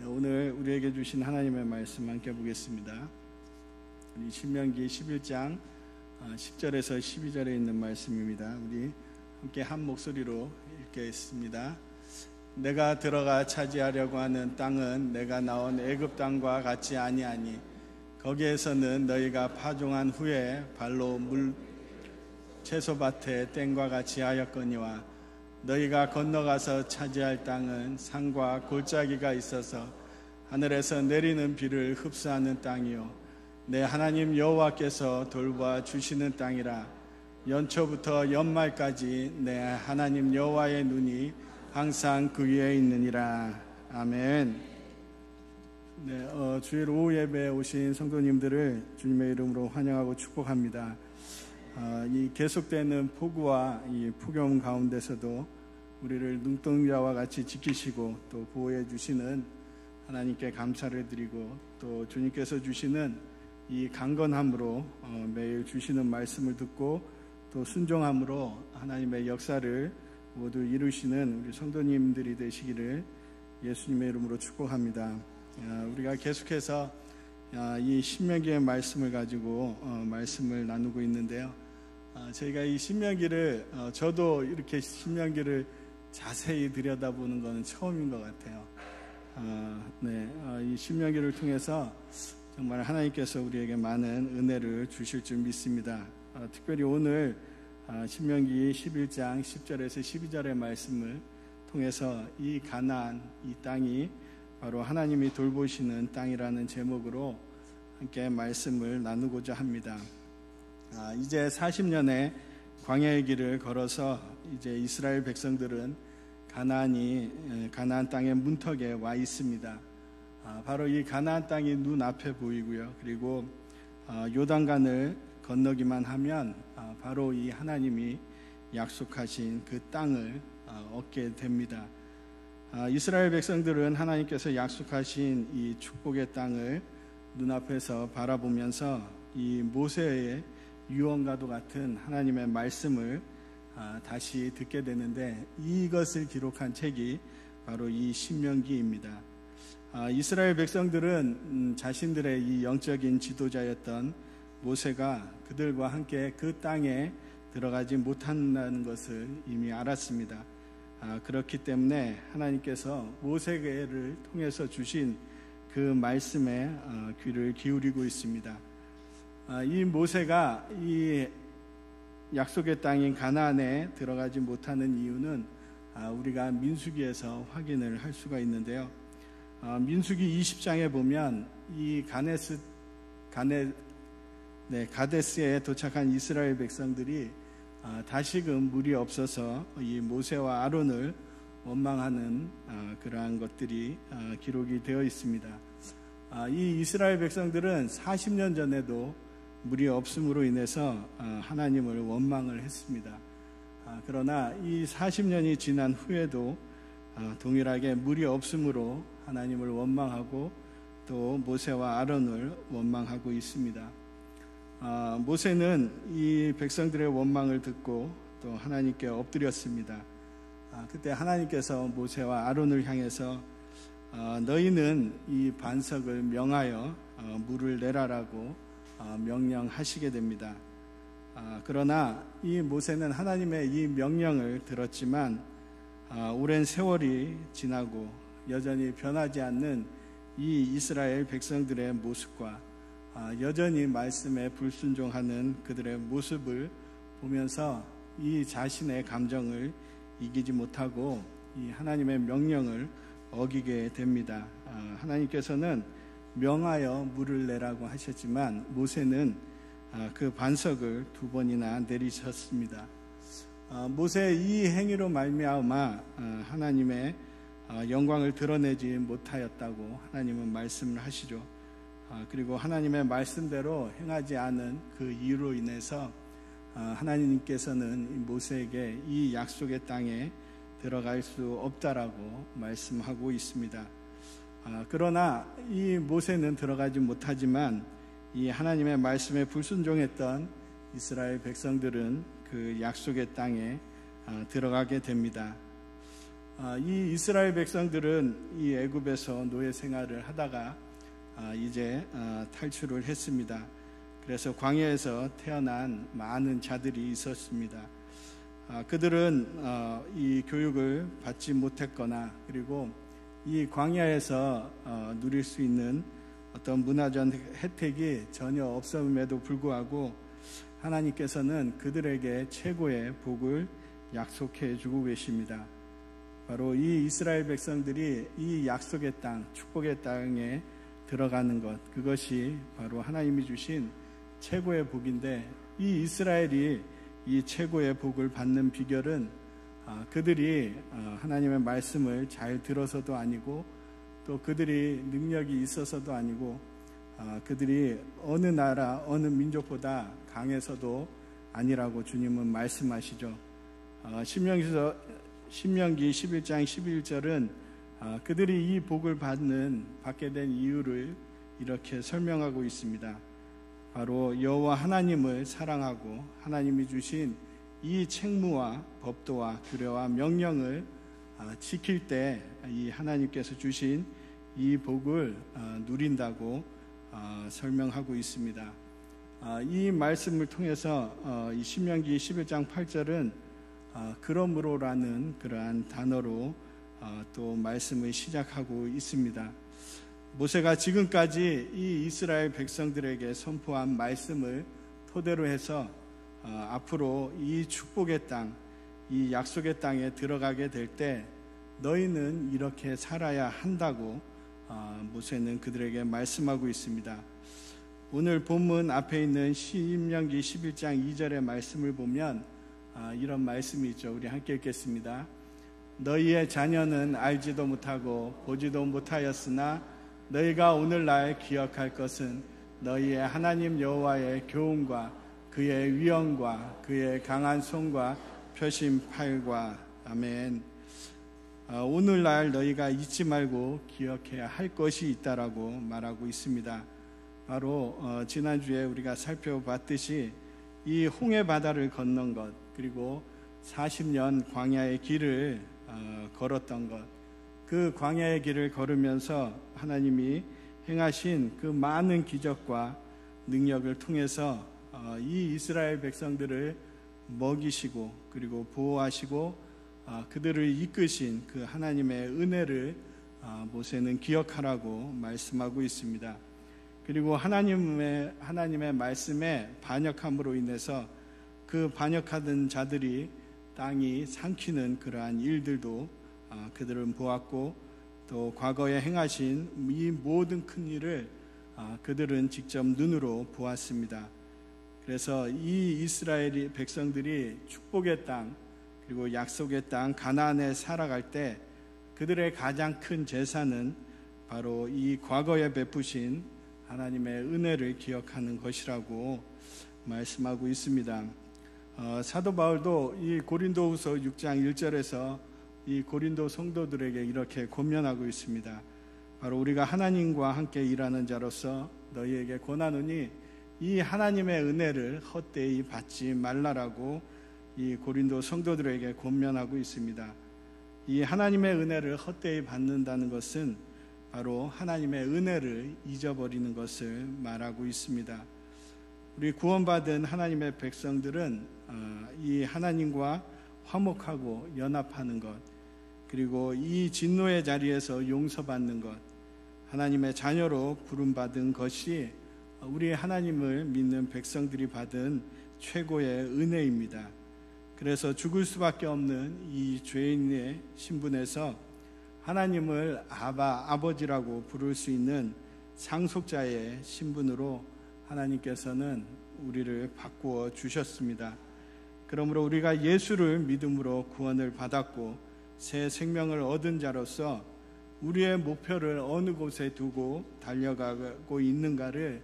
오늘 우리에게 주신 하나님의 말씀 함께 보겠습니다. 우리 신명기 11장 10절에서 12절에 있는 말씀입니다. 우리 함께 한 목소리로 읽겠습니다. 내가 들어가 차지하려고 하는 땅은 내가 나온 애굽 땅과 같지 아니하니 거기에서는 너희가 파종한 후에 발로 물 채소밭에 땡과 같이 하였거니와 너희가 건너가서 차지할 땅은 산과 골짜기가 있어서 하늘에서 내리는 비를 흡수하는 땅이요 내 하나님 여호와께서 돌보아 주시는 땅이라. 연초부터 연말까지 내 하나님 여호와의 눈이 항상 그 위에 있느니라. 아멘. 주일 오후 예배에 오신 성도님들을 주님의 이름으로 환영하고 축복합니다. 이 계속되는 폭우와 이 폭염 가운데서도 우리를 눈동자와 같이 지키시고 또 보호해 주시는 하나님께 감사를 드리고 또 주님께서 주시는 이 강건함으로 매일 주시는 말씀을 듣고 또 순종함으로 하나님의 역사를 모두 이루시는 우리 성도님들이 되시기를 예수님의 이름으로 축복합니다. 우리가 계속해서 이 신명기의 말씀을 가지고 말씀을 나누고 있는데요. 저희가 이 신명기를 저도 이렇게 신명기를 자세히 들여다보는 것은 처음인 것 같아요. 이 신명기를 통해서 정말 하나님께서 우리에게 많은 은혜를 주실 줄 믿습니다. 특별히 오늘 신명기 11장 10절에서 12절의 말씀을 통해서 이 가나안, 이 땅이 바로 하나님이 돌보시는 땅이라는 제목으로 함께 말씀을 나누고자 합니다. 이제 40년의 광야의 길을 걸어서 이제 이스라엘 백성들은 가나안 땅의 문턱에 와 있습니다. 바로 이 가나안 땅이 눈앞에 보이고요. 그리고 요단강을 건너기만 하면 바로 이 하나님이 약속하신 그 땅을 얻게 됩니다. 이스라엘 백성들은 하나님께서 약속하신 이 축복의 땅을 눈앞에서 바라보면서 이 모세의 유언과도 같은 하나님의 말씀을 다시 듣게 되는데 이것을 기록한 책이 바로 이 신명기입니다. 이스라엘 백성들은 자신들의 이 영적인 지도자였던 모세가 그들과 함께 그 땅에 들어가지 못한다는 것을 이미 알았습니다. 그렇기 때문에 하나님께서 모세를 통해서 주신 그 말씀에 귀를 기울이고 있습니다. 이 모세가 이 약속의 땅인 가나안에 들어가지 못하는 이유는 우리가 민수기에서 확인을 할 수가 있는데요. 민수기 20장에 보면 이 가데스에 도착한 이스라엘 백성들이 다시금 물이 없어서 이 모세와 아론을 원망하는 그러한 것들이 기록이 되어 있습니다. 이 이스라엘 백성들은 40년 전에도 물이 없음으로 인해서 하나님을 원망을 했습니다. 그러나 이 40년이 지난 후에도 동일하게 물이 없음으로 하나님을 원망하고 또 모세와 아론을 원망하고 있습니다. 모세는 이 백성들의 원망을 듣고 또 하나님께 엎드렸습니다. 그때 하나님께서 모세와 아론을 향해서 너희는 이 반석을 명하여 물을 내라라고 명령하시게 됩니다. 그러나 이 모세는 하나님의 이 명령을 들었지만 오랜 세월이 지나고 여전히 변하지 않는 이 이스라엘 백성들의 모습과 여전히 말씀에 불순종하는 그들의 모습을 보면서 이 자신의 감정을 이기지 못하고 이 하나님의 명령을 어기게 됩니다. 하나님께서는 명하여 물을 내라고 하셨지만 모세는 그 반석을 2번이나 내리셨습니다. 모세의 이 행위로 말미암아 하나님의 영광을 드러내지 못하였다고 하나님은 말씀을 하시죠. 그리고 하나님의 말씀대로 행하지 않은 그 이유로 인해서 하나님께서는 모세에게 이 약속의 땅에 들어갈 수 없다라고 말씀하고 있습니다. 그러나 이 모세는 들어가지 못하지만 이 하나님의 말씀에 불순종했던 이스라엘 백성들은 그 약속의 땅에 들어가게 됩니다. 이 이스라엘 백성들은 이 애굽에서 노예 생활을 하다가 이제 탈출을 했습니다. 그래서 광야에서 태어난 많은 자들이 있었습니다. 그들은 이 교육을 받지 못했거나 그리고 이 광야에서 누릴 수 있는 어떤 문화적 혜택이 전혀 없음에도 불구하고 하나님께서는 그들에게 최고의 복을 약속해 주고 계십니다. 바로 이 이스라엘 백성들이 이 약속의 땅, 축복의 땅에 들어가는 것, 그것이 바로 하나님이 주신 최고의 복인데, 이 이스라엘이 이 최고의 복을 받는 비결은 그들이 하나님의 말씀을 잘 들어서도 아니고 또 그들이 능력이 있어서도 아니고 그들이 어느 나라 어느 민족보다 강해서도 아니라고 주님은 말씀하시죠. 신명기 11장 11절은 그들이 이 복을 받게 된 이유를 이렇게 설명하고 있습니다. 바로 여호와 하나님을 사랑하고 하나님이 주신 이 책무와 법도와 규례와 명령을 지킬 때 이 하나님께서 주신 이 복을 누린다고 설명하고 있습니다. 이 말씀을 통해서 이 신명기 11장 8절은 그러므로라는 그러한 단어로 또 말씀을 시작하고 있습니다. 모세가 지금까지 이 이스라엘 백성들에게 선포한 말씀을 토대로 해서 앞으로 이 축복의 땅, 이 약속의 땅에 들어가게 될 때 너희는 이렇게 살아야 한다고 모세는 그들에게 말씀하고 있습니다. 오늘 본문 앞에 있는 신명기 11장 2절의 말씀을 보면 이런 말씀이 있죠. 우리 함께 읽겠습니다. 너희의 자녀는 알지도 못하고 보지도 못하였으나 너희가 오늘날 기억할 것은 너희의 하나님 여호와의 교훈과 그의 위엄과 그의 강한 손과 펴신 팔과 아멘. 오늘날 너희가 잊지 말고 기억해야 할 것이 있다라고 말하고 있습니다. 바로 지난주에 우리가 살펴봤듯이 이 홍해 바다를 건넌 것, 그리고 40년 광야의 길을 걸었던 것, 그 광야의 길을 걸으면서 하나님이 행하신 그 많은 기적과 능력을 통해서 이 이스라엘 백성들을 먹이시고 그리고 보호하시고 그들을 이끄신 그 하나님의 은혜를 모세는 기억하라고 말씀하고 있습니다. 그리고 하나님의 말씀에 반역함으로 인해서 그 반역하던 자들이 땅이 삼키는 그러한 일들도 그들은 보았고 또 과거에 행하신 이 모든 큰 일을 그들은 직접 눈으로 보았습니다. 그래서 이 이스라엘 백성들이 축복의 땅 그리고 약속의 땅 가나안에 살아갈 때 그들의 가장 큰 재산은 바로 이 과거에 베푸신 하나님의 은혜를 기억하는 것이라고 말씀하고 있습니다. 사도 바울도 이 고린도후서 6장 1절에서 이 고린도 성도들에게 이렇게 권면하고 있습니다. 바로 우리가 하나님과 함께 일하는 자로서 너희에게 권하노니 이 하나님의 은혜를 헛되이 받지 말라라고 이 고린도 성도들에게 권면하고 있습니다. 이 하나님의 은혜를 헛되이 받는다는 것은 바로 하나님의 은혜를 잊어버리는 것을 말하고 있습니다. 우리 구원받은 하나님의 백성들은 이 하나님과 화목하고 연합하는 것, 그리고 이 진노의 자리에서 용서받는 것, 하나님의 자녀로 부름받은 것이 우리 하나님을 믿는 백성들이 받은 최고의 은혜입니다. 그래서 죽을 수밖에 없는 이 죄인의 신분에서 하나님을 아버지라고 부를 수 있는 상속자의 신분으로 하나님께서는 우리를 바꾸어 주셨습니다. 그러므로 우리가 예수를 믿음으로 구원을 받았고 새 생명을 얻은 자로서 우리의 목표를 어느 곳에 두고 달려가고 있는가를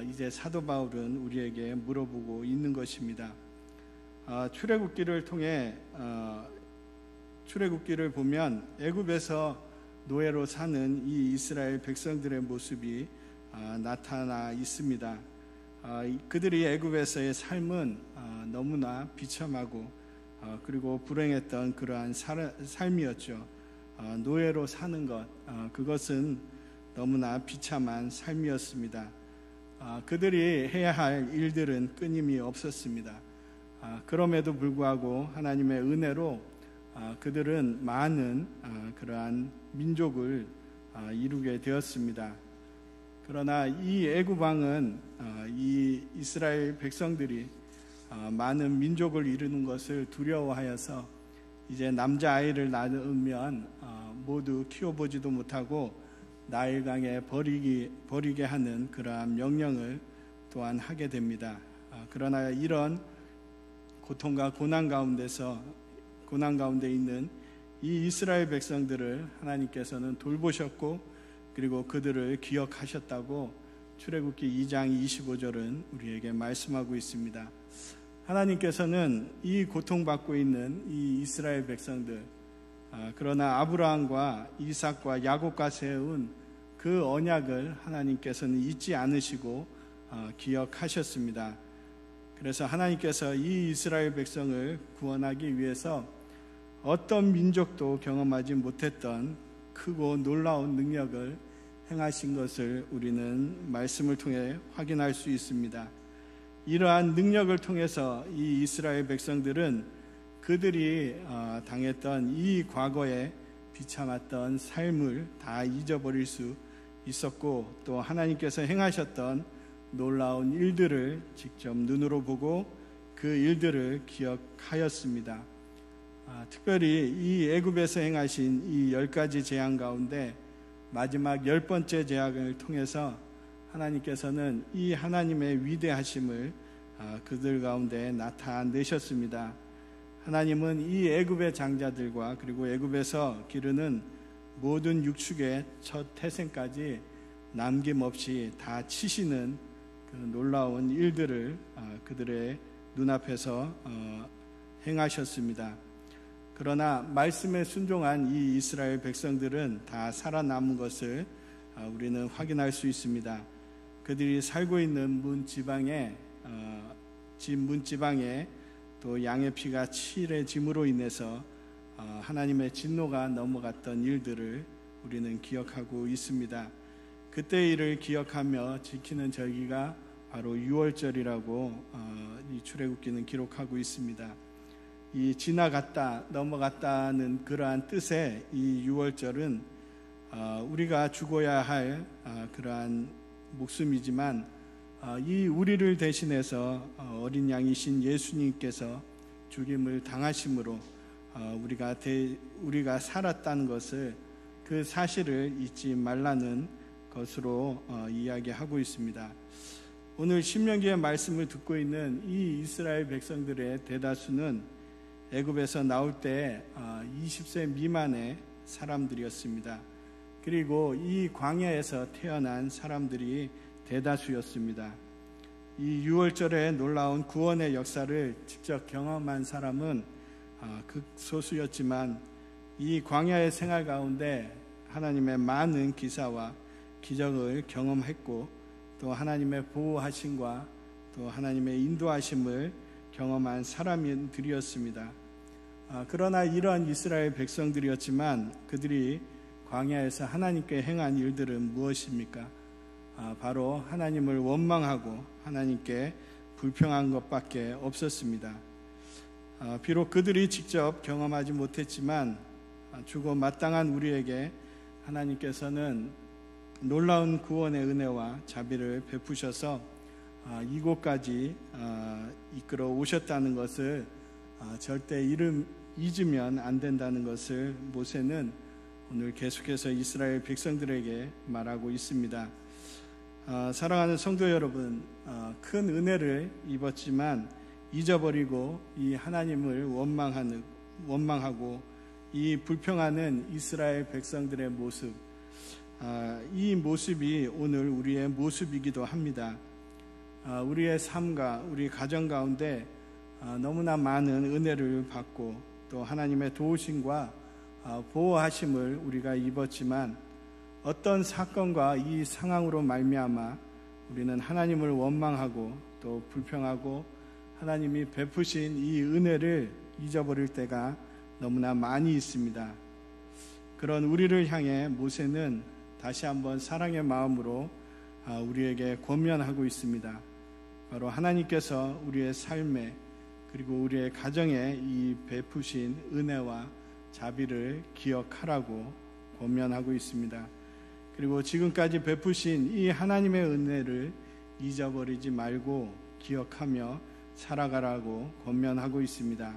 이제 사도 바울은 우리에게 물어보고 있는 것입니다. 출애굽기를 통해 출애굽기를 보면 애굽에서 노예로 사는 이 이스라엘 백성들의 모습이 나타나 있습니다. 그들이 애굽에서의 삶은 너무나 비참하고 그리고 불행했던 그러한 삶이었죠. 노예로 사는 것, 그것은 너무나 비참한 삶이었습니다. 그들이 해야 할 일들은 끊임이 없었습니다. 그럼에도 불구하고 하나님의 은혜로 그들은 많은 그러한 민족을 이루게 되었습니다. 그러나 이 애굽 왕은 이 이스라엘 백성들이 많은 민족을 이루는 것을 두려워하여서 이제 남자아이를 낳으면 모두 키워보지도 못하고 나일강에 버리게 하는 그러한 명령을 또한 하게 됩니다. 그러나 이런 고통과 고난 가운데 있는 이 이스라엘 백성들을 하나님께서는 돌보셨고 그리고 그들을 기억하셨다고 출애굽기 2장 25절은 우리에게 말씀하고 있습니다. 하나님께서는 이 고통받고 있는 이 이스라엘 백성들, 그러나 아브라함과 이삭과 야곱과 세운 그 언약을 하나님께서는 잊지 않으시고 기억하셨습니다. 그래서 하나님께서 이 이스라엘 백성을 구원하기 위해서 어떤 민족도 경험하지 못했던 크고 놀라운 능력을 행하신 것을 우리는 말씀을 통해 확인할 수 있습니다. 이러한 능력을 통해서 이 이스라엘 백성들은 그들이 당했던 이 과거에 비참했던 삶을 다 잊어버릴 수 있었고 또 하나님께서 행하셨던 놀라운 일들을 직접 눈으로 보고 그 일들을 기억하였습니다. 특별히 이 애굽에서 행하신 이 10가지 재앙 가운데 마지막 10번째 재앙을 통해서 하나님께서는 이 하나님의 위대하심을 그들 가운데 나타내셨습니다. 하나님은 이 애굽의 장자들과 그리고 애굽에서 기르는 모든 육축의 첫 태생까지 남김없이 다 치시는 그 놀라운 일들을 그들의 눈앞에서 행하셨습니다. 그러나 말씀에 순종한 이 이스라엘 백성들은 다 살아남은 것을 우리는 확인할 수 있습니다. 그들이 살고 있는 문지방에 또 양의 피가 칠해짐으로 인해서 하나님의 진노가 넘어갔던 일들을 우리는 기억하고 있습니다. 그때의 일을 기억하며 지키는 절기가 바로 유월절이라고 이 출애굽기는 기록하고 있습니다. 이 지나갔다 넘어갔다는 그러한 뜻의 이 유월절은 우리가 죽어야 할 그러한 목숨이지만 이 우리를 대신해서 어린 양이신 예수님께서 죽임을 당하심으로 우리가 살았다는 것을 그 사실을 잊지 말라는 것으로 이야기하고 있습니다. 오늘 신명기의 말씀을 듣고 있는 이 이스라엘 백성들의 대다수는 애굽에서 나올 때 20세 미만의 사람들이었습니다. 그리고 이 광야에서 태어난 사람들이 대다수였습니다. 이 유월절의 놀라운 구원의 역사를 직접 경험한 사람은 극소수였지만 이 광야의 생활 가운데 하나님의 많은 기사와 기적을 경험했고 또 하나님의 보호하심과 또 하나님의 인도하심을 경험한 사람들이었습니다. 그러나 이러한 이스라엘 백성들이었지만 그들이 광야에서 하나님께 행한 일들은 무엇입니까? 바로 하나님을 원망하고 하나님께 불평한 것밖에 없었습니다. 비록 그들이 직접 경험하지 못했지만 죽어 마땅한 우리에게 하나님께서는 놀라운 구원의 은혜와 자비를 베푸셔서 이곳까지 이끌어 오셨다는 것을 절대 잊으면 안 된다는 것을 모세는 오늘 계속해서 이스라엘 백성들에게 말하고 있습니다. 사랑하는 성도 여러분, 큰 은혜를 입었지만 잊어버리고 이 하나님을 원망하고 이 불평하는 이스라엘 백성들의 모습, 이 모습이 오늘 우리의 모습이기도 합니다. 우리의 삶과 우리 가정 가운데 너무나 많은 은혜를 받고 또 하나님의 도우심과 보호하심을 우리가 입었지만 어떤 사건과 이 상황으로 말미암아 우리는 하나님을 원망하고 또 불평하고 하나님이 베푸신 이 은혜를 잊어버릴 때가 너무나 많이 있습니다. 그런 우리를 향해 모세는 다시 한번 사랑의 마음으로 우리에게 권면하고 있습니다. 바로 하나님께서 우리의 삶에 그리고 우리의 가정에 이 베푸신 은혜와 자비를 기억하라고 권면하고 있습니다. 그리고 지금까지 베푸신 이 하나님의 은혜를 잊어버리지 말고 기억하며 살아가라고 권면하고 있습니다.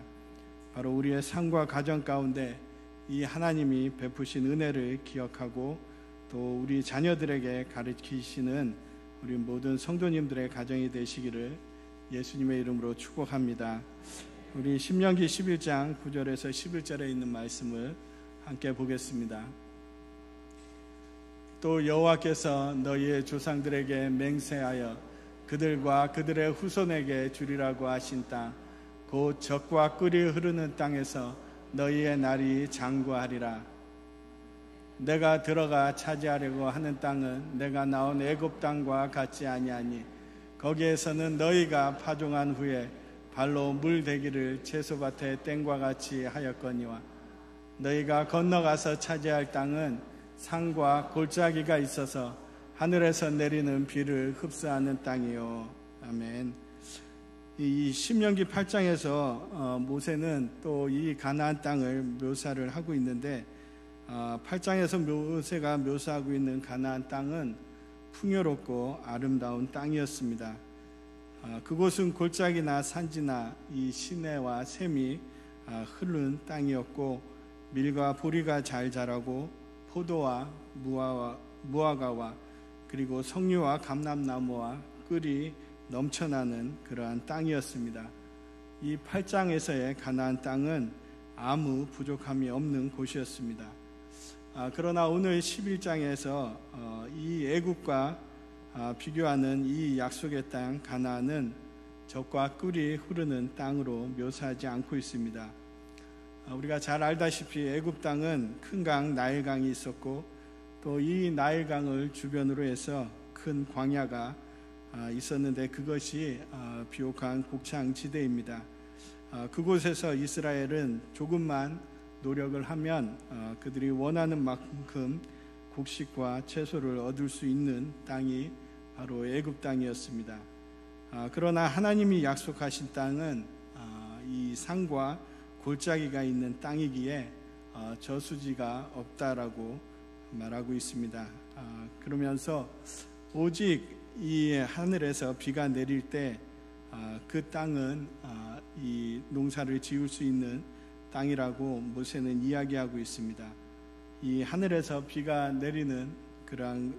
바로 우리의 삶과 가정 가운데 이 하나님이 베푸신 은혜를 기억하고 또 우리 자녀들에게 가르치시는 우리 모든 성도님들의 가정이 되시기를 예수님의 이름으로 축복합니다. 우리 신명기 11장 9절에서 11절에 있는 말씀을 함께 보겠습니다. 또 여호와께서 너희의 조상들에게 맹세하여 그들과 그들의 후손에게 주리라고 하신 땅 곧 젖과 꿀이 흐르는 땅에서 너희의 날이 장구하리라. 내가 들어가 차지하려고 하는 땅은 내가 나온 애굽 땅과 같지 아니하니 거기에서는 너희가 파종한 후에 발로 물대기를 채소밭의 땡과 같이 하였거니와 너희가 건너가서 차지할 땅은 산과 골짜기가 있어서 하늘에서 내리는 비를 흡수하는 땅이요. 아멘. 이 신명기 8장에서 모세는 또 이 가나안 땅을 묘사를 하고 있는데 8장에서 모세가 묘사하고 있는 가나안 땅은 풍요롭고 아름다운 땅이었습니다. 그곳은 골짜기나 산지나 이 시내와 샘이 흐른 땅이었고 밀과 보리가 잘 자라고 포도와 무화과와 그리고 석류와 감람나무와 꿀이 넘쳐나는 그러한 땅이었습니다. 이 8장에서의 가나안 땅은 아무 부족함이 없는 곳이었습니다. 그러나 오늘 11장에서 이 애굽과 비교하는 이 약속의 땅 가나안은 젖과 꿀이 흐르는 땅으로 묘사하지 않고 있습니다. 우리가 잘 알다시피 애굽 땅은 큰 강 나일강이 있었고 또 이 나일강을 주변으로 해서 큰 광야가 있었는데 그것이 비옥한 곡창지대입니다. 그곳에서 이스라엘은 조금만 노력을 하면 그들이 원하는 만큼 곡식과 채소를 얻을 수 있는 땅이 바로 애굽 땅이었습니다. 그러나 하나님이 약속하신 땅은 이 산과 골짜기가 있는 땅이기에 저수지가 없다라고 말하고 있습니다. 그러면서 오직 이 하늘에서 비가 내릴 때 그 땅은 이 농사를 지을 수 있는 땅이라고 모세는 이야기하고 있습니다. 이 하늘에서 비가 내리는 그러한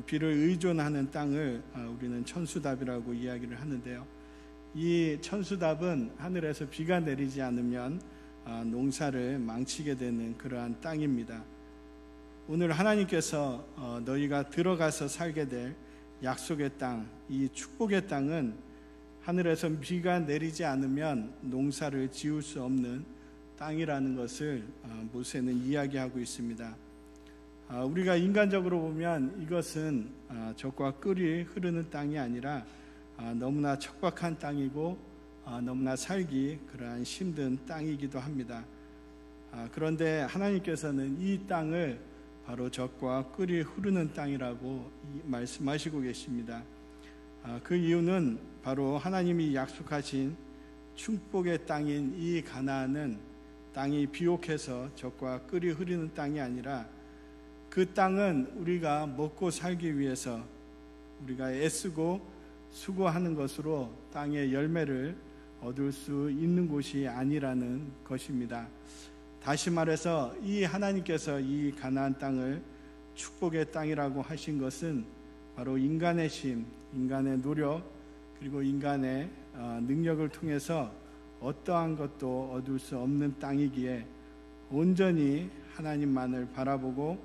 비를 의존하는 땅을 우리는 천수답이라고 이야기를 하는데요. 이 천수답은 하늘에서 비가 내리지 않으면 농사를 망치게 되는 그러한 땅입니다. 오늘 하나님께서 너희가 들어가서 살게 될 약속의 땅, 이 축복의 땅은 하늘에서 비가 내리지 않으면 농사를 지을 수 없는 땅이라는 것을 모세는 이야기하고 있습니다. 우리가 인간적으로 보면 이것은 젖과 꿀이 흐르는 땅이 아니라 너무나 척박한 땅이고 너무나 살기 그러한 힘든 땅이기도 합니다. 그런데 하나님께서는 이 땅을 바로 젖과 꿀이 흐르는 땅이라고 말씀하시고 계십니다. 그 이유는 바로 하나님이 약속하신 축복의 땅인 이 가나안은 땅이 비옥해서 젖과 꿀이 흐르는 땅이 아니라 그 땅은 우리가 먹고 살기 위해서 우리가 애쓰고 수고하는 것으로 땅의 열매를 얻을 수 있는 곳이 아니라는 것입니다. 다시 말해서 이 하나님께서 이 가나안 땅을 축복의 땅이라고 하신 것은 바로 인간의 힘, 인간의 노력 그리고 인간의 능력을 통해서 어떠한 것도 얻을 수 없는 땅이기에 온전히 하나님만을 바라보고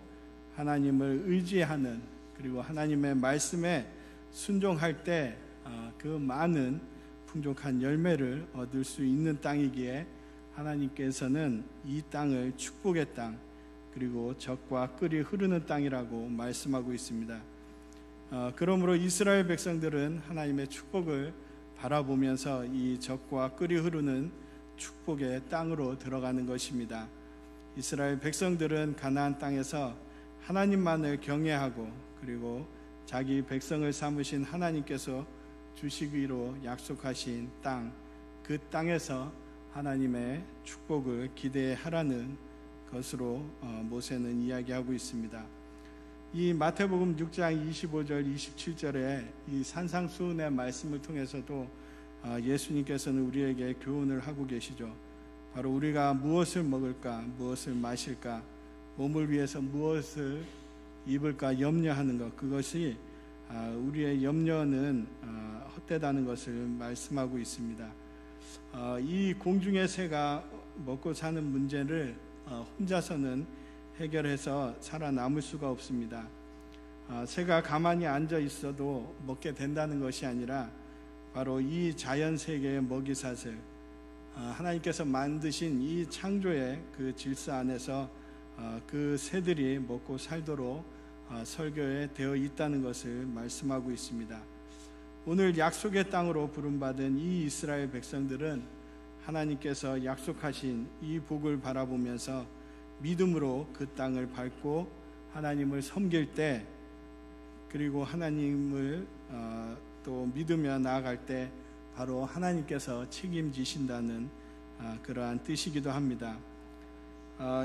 하나님을 의지하는 그리고 하나님의 말씀에 순종할 때 그 많은 풍족한 열매를 얻을 수 있는 땅이기에 하나님께서는 이 땅을 축복의 땅 그리고 젖과 꿀이 흐르는 땅이라고 말씀하고 있습니다. 그러므로 이스라엘 백성들은 하나님의 축복을 바라보면서 이 젖과 꿀이 흐르는 축복의 땅으로 들어가는 것입니다. 이스라엘 백성들은 가나안 땅에서 하나님만을 경외하고 그리고 자기 백성을 삼으신 하나님께서 주시기로 약속하신 땅, 그 땅에서 하나님의 축복을 기대하라는 것으로 모세는 이야기하고 있습니다. 이 마태복음 6장 25절 27절에 이 산상수훈의 말씀을 통해서도 예수님께서는 우리에게 교훈을 하고 계시죠. 바로 우리가 무엇을 먹을까, 무엇을 마실까, 몸을 위해서 무엇을 입을까 염려하는 것, 그것이 우리의 염려는 헛되다는 것을 말씀하고 있습니다. 이 공중의 새가 먹고 사는 문제를 혼자서는 해결해서 살아남을 수가 없습니다. 새가 가만히 앉아 있어도 먹게 된다는 것이 아니라 바로 이 자연 세계의 먹이사슬, 하나님께서 만드신 이 창조의 그 질서 안에서 그 새들이 먹고 살도록 설계에 되어 있다는 것을 말씀하고 있습니다. 오늘 약속의 땅으로 부름받은 이 이스라엘 백성들은 하나님께서 약속하신 이 복을 바라보면서 믿음으로 그 땅을 밟고 하나님을 섬길 때, 그리고 하나님을 또 믿으며 나아갈 때 바로 하나님께서 책임지신다는 그러한 뜻이기도 합니다.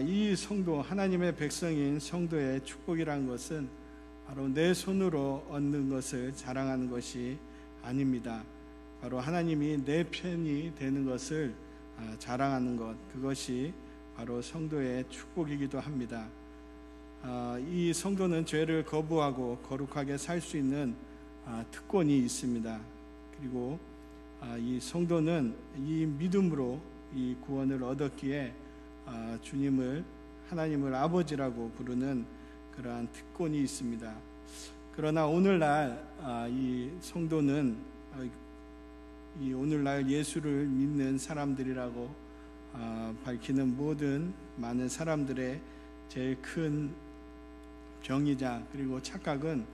이 성도, 하나님의 백성인 성도의 축복이라는 것은 바로 내 손으로 얻는 것을 자랑하는 것이 아닙니다. 바로 하나님이 내 편이 되는 것을 자랑하는 것, 그것이 바로 성도의 축복이기도 합니다. 이 성도는 죄를 거부하고 거룩하게 살 수 있는 특권이 있습니다. 그리고 이 성도는 이 믿음으로 이 구원을 얻었기에 주님을, 하나님을 아버지라고 부르는 그러한 특권이 있습니다. 그러나 오늘날 이 성도는 이 오늘날 예수를 믿는 사람들이라고 밝히는 모든 많은 사람들의 제일 큰 병이자 그리고 착각은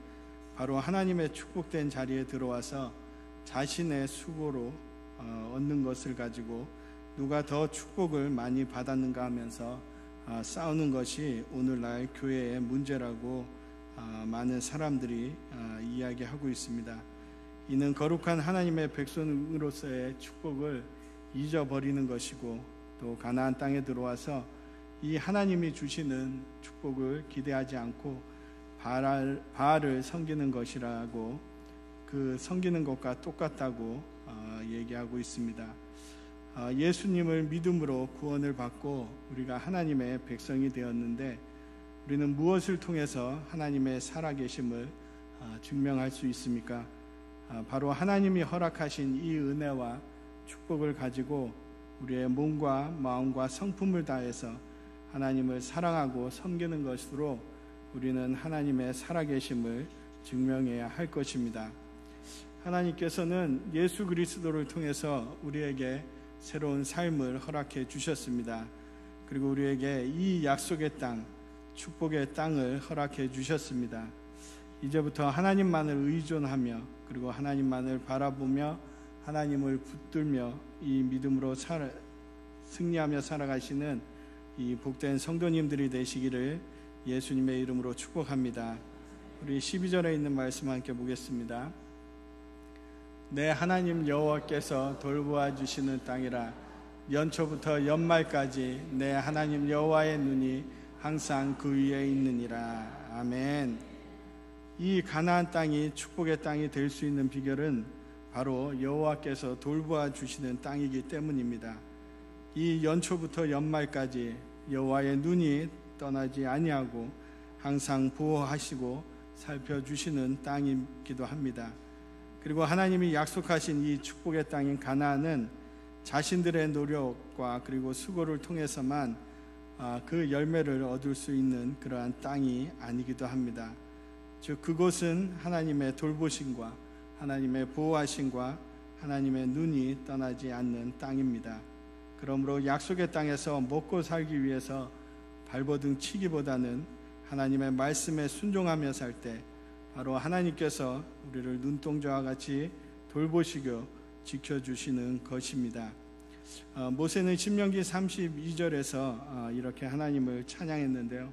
바로 하나님의 축복된 자리에 들어와서 자신의 수고로 얻는 것을 가지고 누가 더 축복을 많이 받았는가 하면서 싸우는 것이 오늘날 교회의 문제라고 많은 사람들이 이야기하고 있습니다. 이는 거룩한 하나님의 백성으로서의 축복을 잊어버리는 것이고, 또 가나안 땅에 들어와서 이 하나님이 주시는 축복을 기대하지 않고 바알을 섬기는 것이라고, 그 섬기는 것과 똑같다고 얘기하고 있습니다. 예수님을 믿음으로 구원을 받고 우리가 하나님의 백성이 되었는데, 우리는 무엇을 통해서 하나님의 살아계심을 증명할 수 있습니까? 바로 하나님이 허락하신 이 은혜와 축복을 가지고 우리의 몸과 마음과 성품을 다해서 하나님을 사랑하고 섬기는 것으로 우리는 하나님의 살아계심을 증명해야 할 것입니다. 하나님께서는 예수 그리스도를 통해서 우리에게 새로운 삶을 허락해 주셨습니다. 그리고 우리에게 이 약속의 땅, 축복의 땅을 허락해 주셨습니다. 이제부터 하나님만을 의존하며 그리고 하나님만을 바라보며 하나님을 붙들며 이 믿음으로 승리하며 살아가시는 이 복된 성도님들이 되시기를 예수님의 이름으로 축복합니다. 우리 12절에 있는 말씀 함께 보겠습니다. 내 하나님 여호와께서 돌보아 주시는 땅이라. 연초부터 연말까지 내 하나님 여호와의 눈이 항상 그 위에 있느니라. 아멘. 이 가나안 땅이 축복의 땅이 될 수 있는 비결은 바로 여호와께서 돌보아 주시는 땅이기 때문입니다. 이 연초부터 연말까지 여호와의 눈이 떠나지 아니하고 항상 보호하시고 살펴주시는 땅이기도 합니다. 그리고 하나님이 약속하신 이 축복의 땅인 가나안은 자신들의 노력과 그리고 수고를 통해서만 그 열매를 얻을 수 있는 그러한 땅이 아니기도 합니다. 즉 그곳은 하나님의 돌보심과 하나님의 보호하심과 하나님의 눈이 떠나지 않는 땅입니다. 그러므로 약속의 땅에서 먹고 살기 위해서 발버둥 치기보다는 하나님의 말씀에 순종하며 살 때 바로 하나님께서 우리를 눈동자와 같이 돌보시고 지켜주시는 것입니다. 모세는 신명기 32절에서 이렇게 하나님을 찬양했는데요.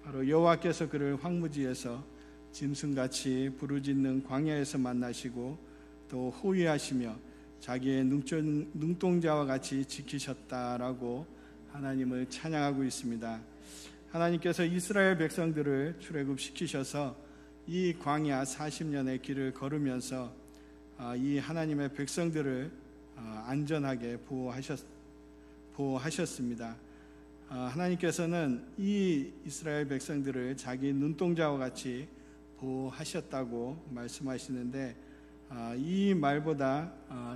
바로 여호와께서 그를 황무지에서 짐승같이 부르짖는 광야에서 만나시고 또 호위하시며 자기의 눈동자와 같이 지키셨다라고 하나님을 찬양하고 있습니다. 하나님께서 이스라엘 백성들을 출애굽시키셔서 이 광야 40년의 길을 걸으면서 이 하나님의 백성들을 안전하게 보호하셨습니다. 하나님께서는 이 이스라엘 백성들을 자기 눈동자와 같이 보호하셨다고 말씀하시는데 이 말보다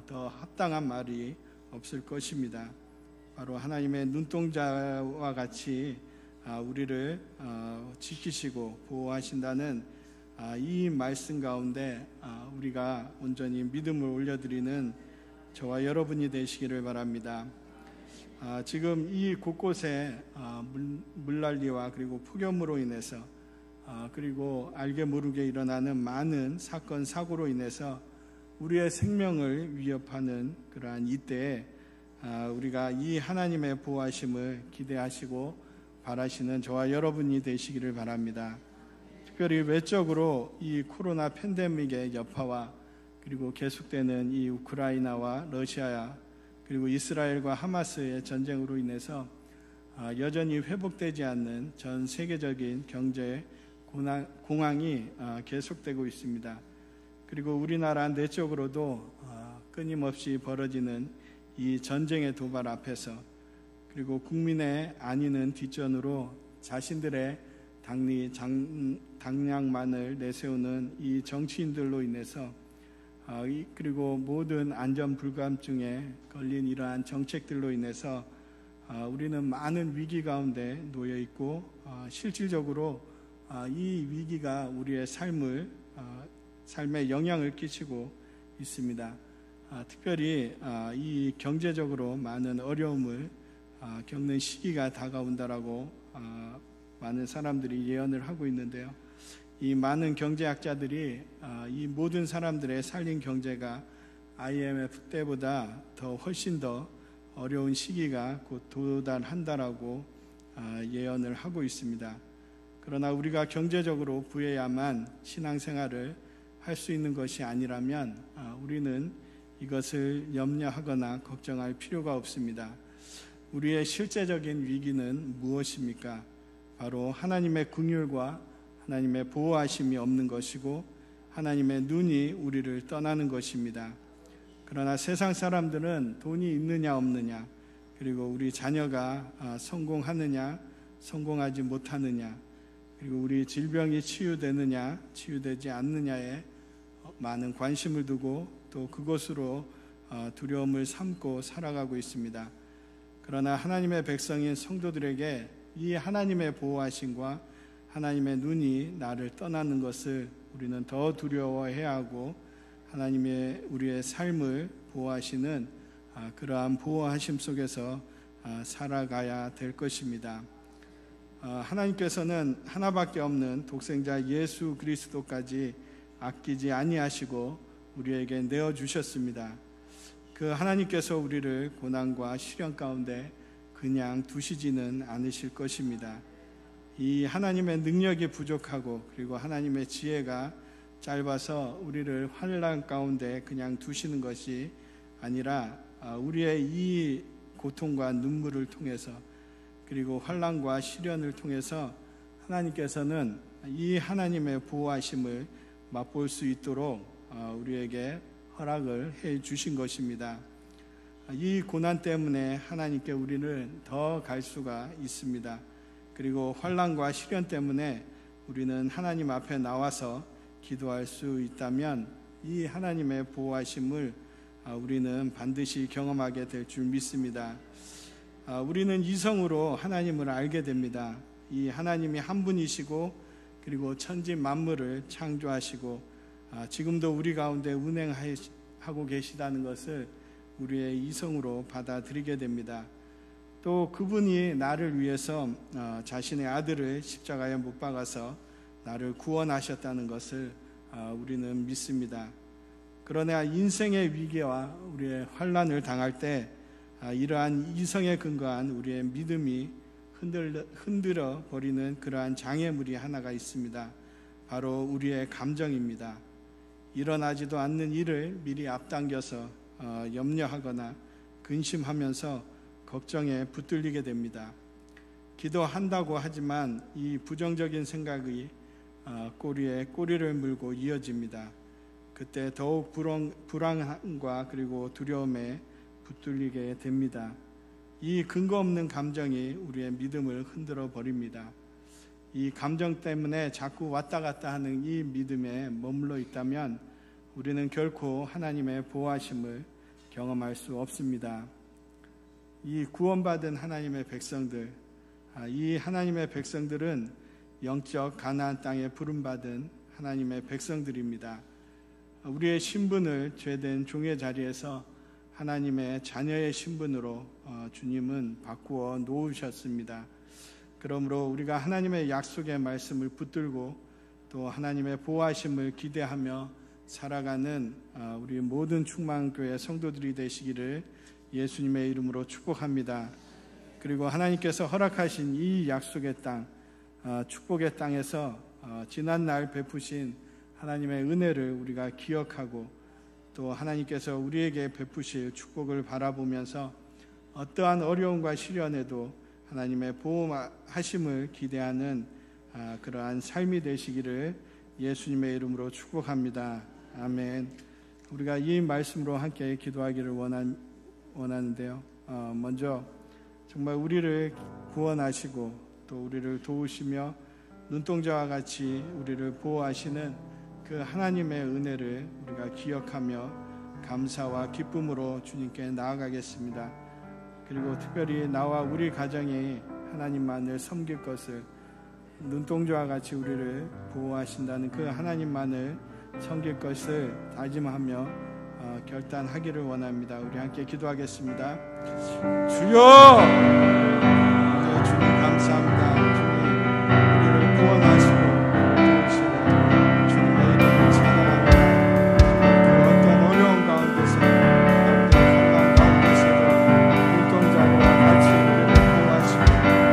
더 합당한 말이 없을 것입니다. 바로 하나님의 눈동자와 같이 우리를 지키시고 보호하신다는 이 말씀 가운데 우리가 온전히 믿음을 올려드리는 저와 여러분이 되시기를 바랍니다. 지금 이 곳곳에 물난리와 그리고 폭염으로 인해서 그리고 알게 모르게 일어나는 많은 사건 사고로 인해서 우리의 생명을 위협하는 그러한 이때에 우리가 이 하나님의 보호하심을 기대하시고 바라시는 저와 여러분이 되시기를 바랍니다. 특별히 외적으로 이 코로나 팬데믹의 여파와 그리고 계속되는 이 우크라이나와 러시아 그리고 이스라엘과 하마스의 전쟁으로 인해서 여전히 회복되지 않는 전 세계적인 경제 공황이 계속되고 있습니다. 그리고 우리나라 내적으로도 끊임없이 벌어지는 이 전쟁의 도발 앞에서 그리고 국민의 안위는 뒷전으로 자신들의 당량만을 내세우는 이 정치인들로 인해서 그리고 모든 안전 불감증에 걸린 이러한 정책들로 인해서 우리는 많은 위기 가운데 놓여 있고 실질적으로 이 위기가 우리의 삶에 영향을 끼치고 있습니다. 특별히 이 경제적으로 많은 어려움을 겪는 시기가 다가온다라고 많은 사람들이 예언을 하고 있는데요. 이 많은 경제학자들이 이 모든 사람들의 살린 경제가 IMF 때보다 훨씬 더 어려운 시기가 곧 도달한다라고 예언을 하고 있습니다. 그러나 우리가 경제적으로 부해야만 신앙생활을 할 수 있는 것이 아니라면 우리는 이것을 염려하거나 걱정할 필요가 없습니다. 우리의 실제적인 위기는 무엇입니까? 바로 하나님의 긍휼과 하나님의 보호하심이 없는 것이고 하나님의 눈이 우리를 떠나는 것입니다. 그러나 세상 사람들은 돈이 있느냐 없느냐 그리고 우리 자녀가 성공하느냐 성공하지 못하느냐 그리고 우리 질병이 치유되느냐 치유되지 않느냐에 많은 관심을 두고 또 그것으로 두려움을 삼고 살아가고 있습니다. 그러나 하나님의 백성인 성도들에게 이 하나님의 보호하심과 하나님의 눈이 나를 떠나는 것을 우리는 더 두려워해야 하고 하나님의 우리의 삶을 보호하시는 그러한 보호하심 속에서 살아가야 될 것입니다. 하나님께서는 하나밖에 없는 독생자 예수 그리스도까지 아끼지 아니하시고 우리에게 내어주셨습니다. 그 하나님께서 우리를 고난과 시련 가운데 그냥 두시지는 않으실 것입니다. 이 하나님의 능력이 부족하고 그리고 하나님의 지혜가 짧아서 우리를 환난 가운데 그냥 두시는 것이 아니라 우리의 이 고통과 눈물을 통해서 그리고 환난과 시련을 통해서 하나님께서는 이 하나님의 보호하심을 맛볼 수 있도록 우리에게 허락을 해 주신 것입니다. 이 고난 때문에 하나님께 우리는 더 갈 수가 있습니다. 그리고 환난과 시련 때문에 우리는 하나님 앞에 나와서 기도할 수 있다면 이 하나님의 보호하심을 우리는 반드시 경험하게 될 줄 믿습니다. 우리는 이성으로 하나님을 알게 됩니다. 이 하나님이 한 분이시고 그리고 천지 만물을 창조하시고 지금도 우리 가운데 운행하고 계시다는 것을 우리의 이성으로 받아들이게 됩니다. 또 그분이 나를 위해서 자신의 아들을 십자가에 못 박아서 나를 구원하셨다는 것을 우리는 믿습니다. 그러나 인생의 위기와 우리의 환난을 당할 때 이러한 이성에 근거한 우리의 믿음이 흔들어 버리는 그러한 장애물이 하나가 있습니다. 바로 우리의 감정입니다. 일어나지도 않는 일을 미리 앞당겨서 염려하거나 근심하면서 걱정에 붙들리게 됩니다. 기도한다고 하지만 이 부정적인 생각이 꼬리에 꼬리를 물고 이어집니다. 그때 더욱 불안함과 그리고 두려움에 붙들리게 됩니다. 이 근거 없는 감정이 우리의 믿음을 흔들어 버립니다. 이 감정 때문에 자꾸 왔다 갔다 하는 이 믿음에 머물러 있다면 우리는 결코 하나님의 보호하심을 경험할 수 없습니다. 이 구원받은 하나님의 백성들, 이 하나님의 백성들은 영적 가나안 땅에 부름받은 하나님의 백성들입니다. 우리의 신분을 죄된 종의 자리에서 하나님의 자녀의 신분으로 주님은 바꾸어 놓으셨습니다. 그러므로 우리가 하나님의 약속의 말씀을 붙들고 또 하나님의 보호하심을 기대하며 살아가는 우리 모든 충만교회 성도들이 되시기를 예수님의 이름으로 축복합니다. 그리고 하나님께서 허락하신 이 약속의 땅, 축복의 땅에서 지난날 베푸신 하나님의 은혜를 우리가 기억하고 또 하나님께서 우리에게 베푸실 축복을 바라보면서 어떠한 어려움과 시련에도 하나님의 보호하심을 기대하는 그러한 삶이 되시기를 예수님의 이름으로 축복합니다. 아멘. 우리가 이 말씀으로 함께 기도하기를 원하는데요. 먼저 정말 우리를 구원하시고 또 우리를 도우시며 눈동자와 같이 우리를 보호하시는 그 하나님의 은혜를 우리가 기억하며 감사와 기쁨으로 주님께 나아가겠습니다. 그리고 특별히 나와 우리 가정이 하나님만을 섬길 것을, 눈동자와 같이 우리를 보호하신다는 그 하나님만을 섬길 것을 다짐하며 결단하기를 원합니다. 우리 함께 기도하겠습니다. 주여, 주님 감사합니다. 주님 우리를 구원하시고 도우시는 주님의 이름을 찬양합니다. 그 어떤 어려운 가운데서 어떤 건강 가운데서도 눈동자와 같이 우리를 보호하시고 우리를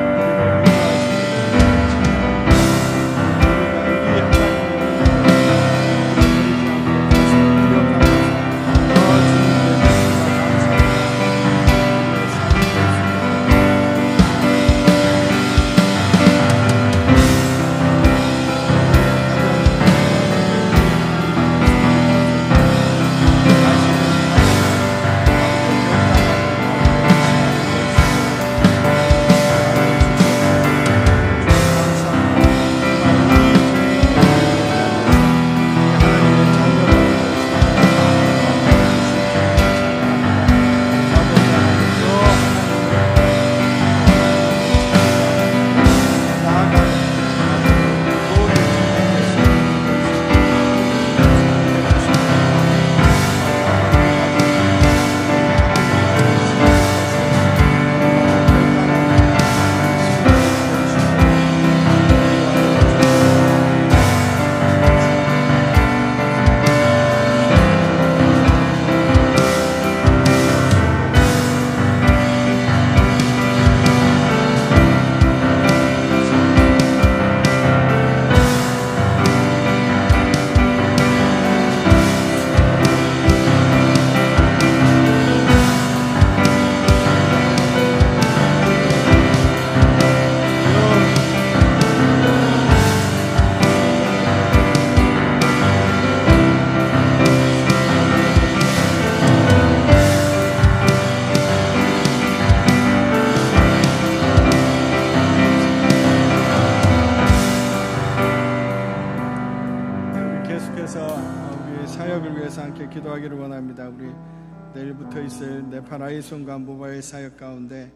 기도하기를 원합니다. 우리 내일부터 있을 네팔 아이손과 모바일 사역 가운데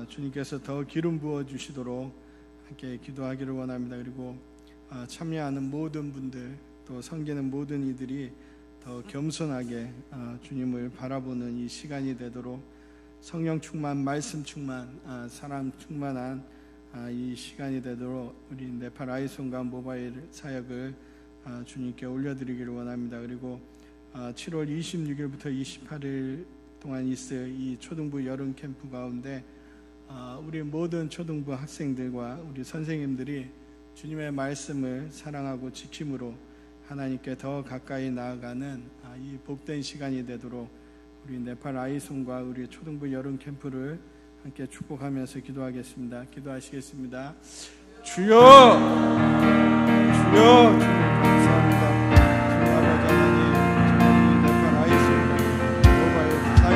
주님께서 더 기름 부어 주시도록 함께 기도하기를 원합니다. 그리고 참여하는 모든 분들 또 섬기는 모든 이들이 더 겸손하게 주님을 바라보는 이 시간이 되도록 성령 충만, 말씀 충만, 사랑 충만한 이 시간이 되도록 우리 네팔 아이손과 모바일 사역을 주님께 올려드리기를 원합니다. 그리고 7월 26일부터 28일 동안 있을 이 초등부 여름 캠프 가운데 우리 모든 초등부 학생들과 우리 선생님들이 주님의 말씀을 사랑하고 지킴으로 하나님께 더 가까이 나아가는 이 복된 시간이 되도록 우리 네팔 아이손과 우리 초등부 여름 캠프를 함께 축복하면서 기도하겠습니다. 기도하시겠습니다. 주여, 주여, 감사합니다. 아버지 하나님, 네팔 아이손과 모바일 사역을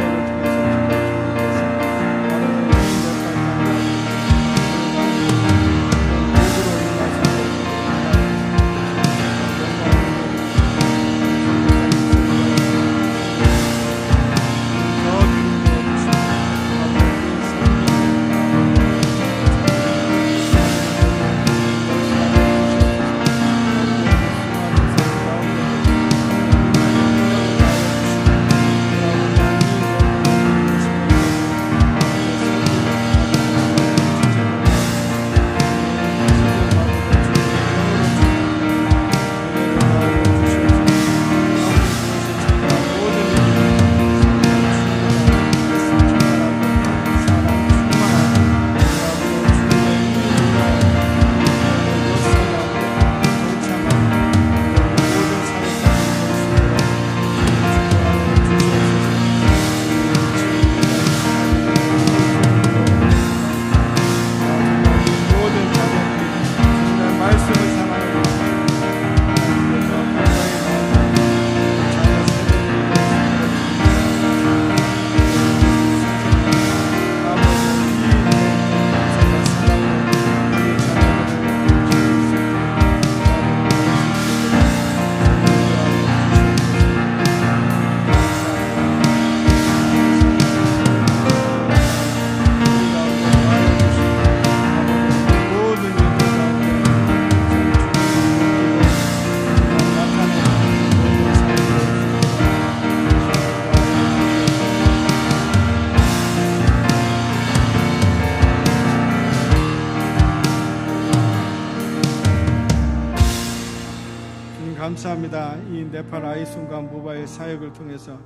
감사합니다. 이 네팔 아이손과 모바일 사역을 통해서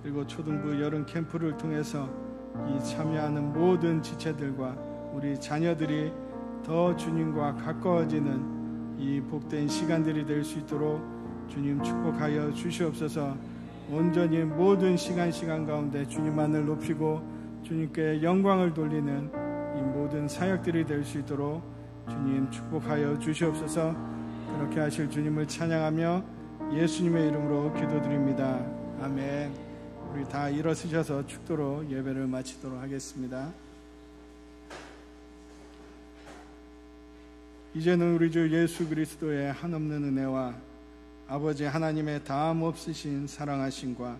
그리고 초등부 여름 캠프를 통해서 이 참여하는 모든 지체들과 우리 자녀들이 더 주님과 가까워지는 이 복된 시간들이 될 수 있도록 주님 축복하여 주시옵소서. 온전히 모든 시간 가운데 주님만을 높이고 주님께 영광을 돌리는 이 모든 사역들이 될 수 있도록 주님 축복하여 주시옵소서. 그렇게 하실 주님을 찬양하며 예수님의 이름으로 기도드립니다. 아멘. 우리 다 일어서셔서 축도로 예배를 마치도록 하겠습니다. 이제는 우리 주 예수 그리스도의 한없는 은혜와 아버지 하나님의 다함 없으신 사랑하심과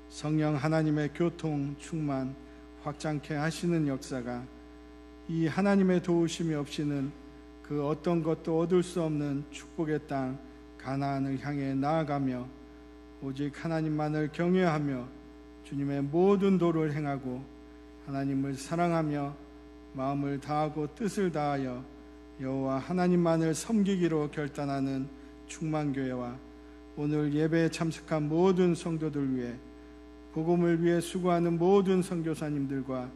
성령 하나님의 교통, 충만, 확장케 하시는 역사가 이 하나님의 도우심이 없이는 그 어떤 것도 얻을 수 없는 축복의 땅 가나안을 향해 나아가며 오직 하나님만을 경외하며 주님의 모든 도를 행하고 하나님을 사랑하며 마음을 다하고 뜻을 다하여 여호와 하나님만을 섬기기로 결단하는 충만교회와 오늘 예배에 참석한 모든 성도들 위해 복음을 위해 수고하는 모든 선교사님들과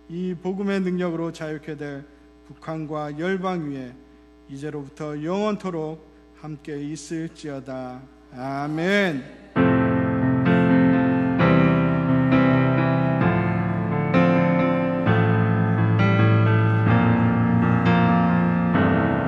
이 복음의 능력으로 자유케 될 북한과 열방 위에 이제로부터 영원토록 함께 있을지어다. 아멘.